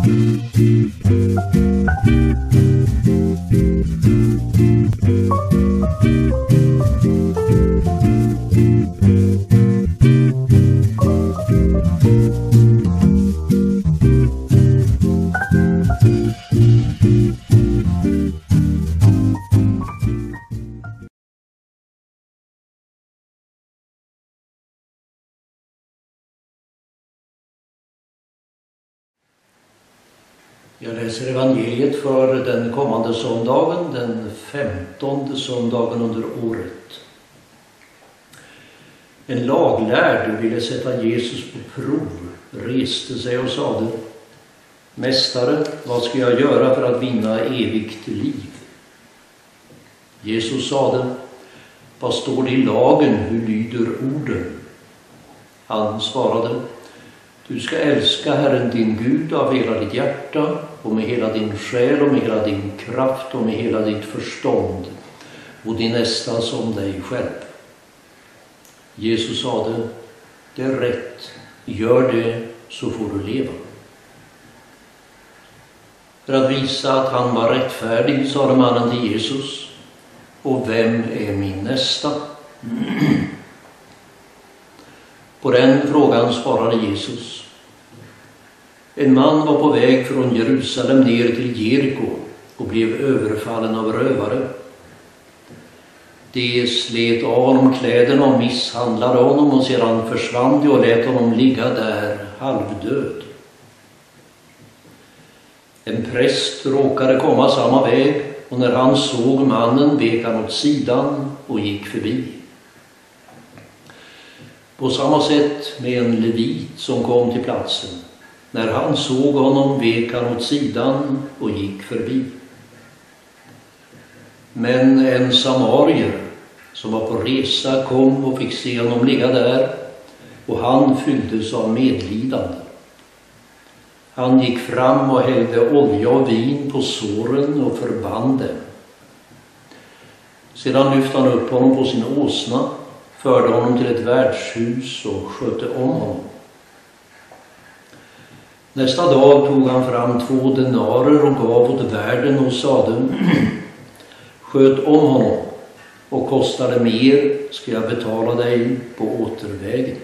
Jag läser evangeliet för den kommande söndagen, den 15:e söndagen under året. En laglärd ville sätta Jesus på prov, reste sig och sade: Mästare, vad ska jag göra för att vinna evigt liv? Jesus sade: Vad står det i lagen, hur lyder orden? Han svarade: Du ska älska Herren din Gud av hela ditt hjärta och med hela din själ och med hela din kraft och med hela ditt förstånd och din nästa som dig själv. Jesus sade: Det är rätt, gör det så får du leva. För att visa att han var rättfärdig sade mannen till Jesus: Och vem är min nästa? På den frågan svarade Jesus: En man var på väg från Jerusalem ner till Jeriko och blev överfallen av rövare. De slet av honom kläderna och misshandlade honom och sedan försvann de och lät honom ligga där halvdöd. En präst råkade komma samma väg och när han såg mannen vek han åt sidan och gick förbi. På samma sätt med en levit som kom till platsen. När han såg honom vek han åt sidan och gick förbi. Men en samarier som var på resa kom och fick se honom ligga där, och han fylldes av medlidande. Han gick fram och hällde olja och vin på såren och förband dem. Sedan lyfte han upp honom på sin åsna, förde honom till ett värdshus och skötte om honom. Nästa dag tog han fram 2 denarer och gav åt värden och sade: Sköt om honom, och kostar det mer ska jag betala dig på återvägen.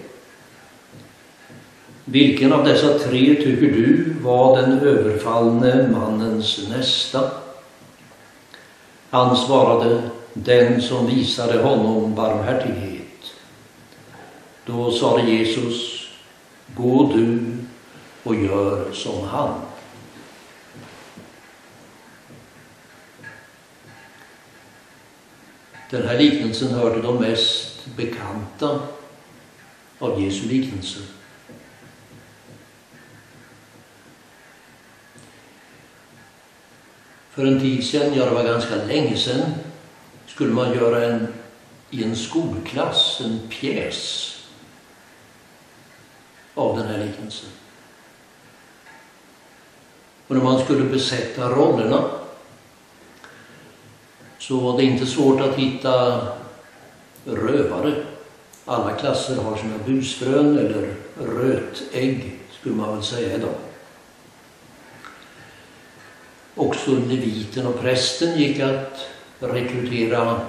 Vilken av dessa 3 tycker du var den överfallne mannens nästa? Han svarade: Den som visade honom barmhärtighet. Då sade Jesus: Gå du och gör som han. Den här liknelsen hör till de mest bekanta av Jesu liknelser. För en tid sedan, det var ganska länge sedan, skulle man göra i en skolklass en pjäs av den här liknelsen. Och när man skulle besätta rollerna så var det inte svårt att hitta rövare. Alla klasser har sina busfrön eller rötägg, skulle man väl säga idag. Också leviten och prästen gick att rekrytera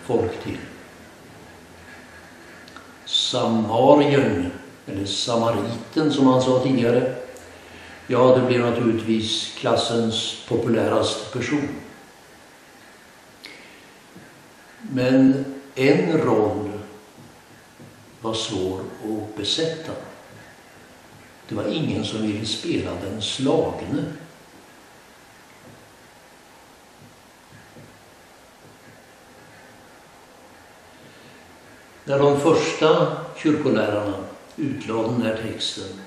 folk till. Samarien, eller samariten som man sa tidigare, ja, det blev naturligtvis klassens populäraste person. Men en roll var svår att besätta. Det var ingen som ville spela den slagne. När de första kyrkolärarna utlade den här texten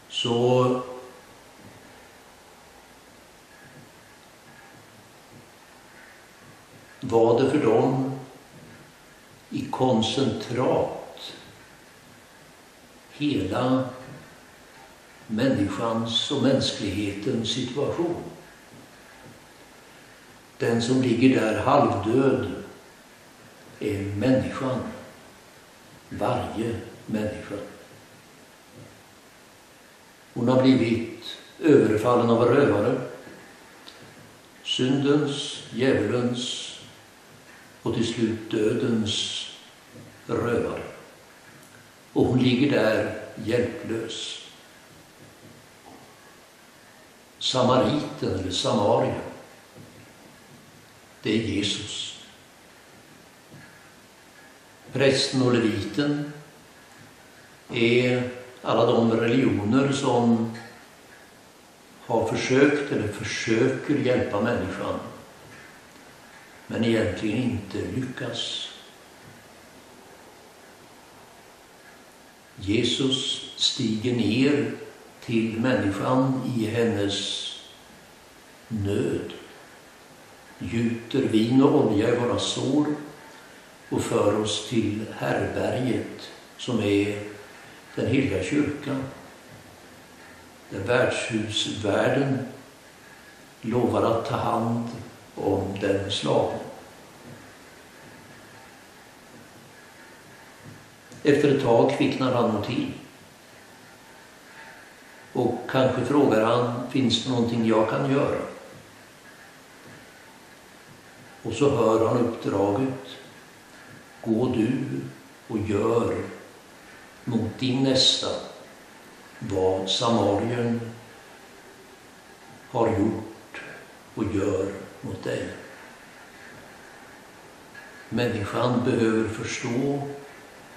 så var det för dem i koncentrat hela människans och mänsklighetens situation. Den som ligger där halvdöd är människan. Varje människa. Hon har blivit överfallen av rövare. Syndens, djävulens och till slut dödens rövare. Och hon ligger där hjälplös. Samariten eller Samaria, det är Jesus. Prästen och leviten är alla de religioner som har försökt eller försöker hjälpa människan, men egentligen inte lyckas. Jesus stiger ner till människan i hennes nöd, gjuter vin och olja i våra sår och för oss till härberget som är den heliga kyrkan, där värdshusvärden lovar att ta hand om den slagen. Efter ett tag kvicknar han nog till. Och kanske frågar han, finns det någonting jag kan göra? Och så hör han uppdraget, gå du och gör mot din nästa vad Samarien har gjort och gör mot dig. Människan behöver förstå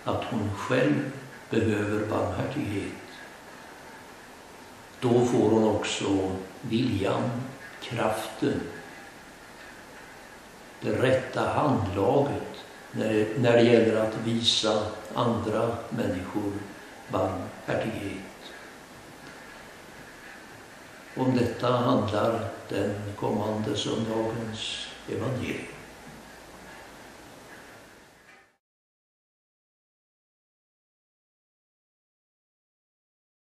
att hon själv behöver barmhärtighet. Då får hon också viljan, kraften, det rätta handlaget när det gäller att visa andra människor barmhärtighet. Om detta handlar den kommande söndagens evangelium.